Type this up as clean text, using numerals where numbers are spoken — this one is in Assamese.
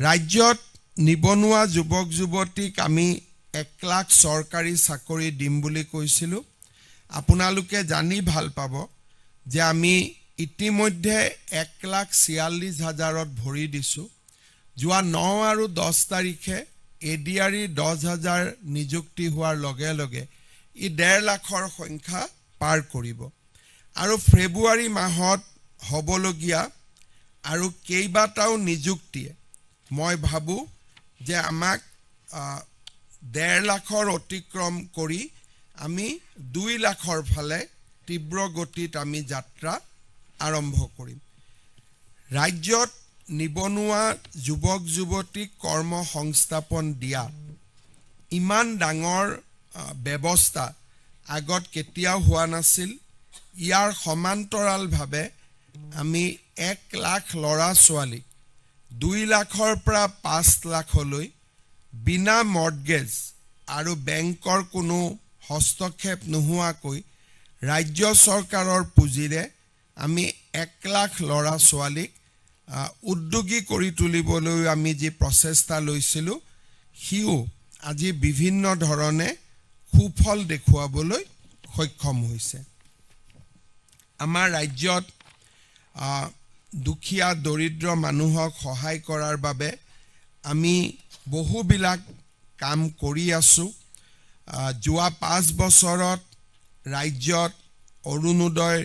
ৰাজ্যত নিবনুৱা যুৱক যুৱতীক আমি 1 লাখ চৰকাৰী চাকৰি দিম বুলি কৈছিলোঁ। আপোনালোকে জানি ভাল পাব যে আমি ইতিমধ্যে 1,46,000ত ভৰি দিছোঁ। যোৱা 9 আৰু 10 তাৰিখে এডিআৰি 10,000 নিযুক্তি হোৱাৰ লগে লগে ই 1.5 লাখৰ সংখ্যা পাৰ কৰিব আৰু ফেব্ৰুৱাৰী মাহত হ'বলগীয়া আৰু কেইবাটাও নিযুক্তিয়ে মই ভাবোঁ যে আমাক 1.5 লাখৰ অতিক্ৰম কৰি আমি 2 লাখৰ ফালে তীব্ৰ গতিত আমি যাত্ৰা আৰম্ভ কৰিম। ৰাজ্যত নিবনুৱা যুৱক যুৱতীক কৰ্ম সংস্থাপন দিয়া ইমান ডাঙৰ ব্যৱস্থা আগত কেতিয়াও হোৱা নাছিল। ইয়াৰ সমান্তৰালভাৱে আমি 1 লাখ ল'ৰা ছোৱালীক 2 লাখৰ পৰা 5 লাখলৈ বিনা মৰ্টগেজ আৰু বেংকৰ কোনো হস্তক্ষেপ নোহোৱাকৈ ৰাজ্য চৰকাৰৰ পুঁজিৰে আমি 1 লাখ ল'ৰা ছোৱালীক উদ্যোগী কৰি তুলিবলৈ আমি যি প্ৰচেষ্টা লৈছিলোঁ সিও আজি বিভিন্ন ধৰণে সুফল দেখুৱাবলৈ সক্ষম হৈছে। আমাৰ ৰাজ্যত দুখীয়া দৰিদ্ৰ মানুহক সহায় কৰাৰ বাবে আমি বহুবিলাক কাম কৰি আছোঁ। যোৱা 5 বছৰত ৰাজ্যত অৰুণোদয়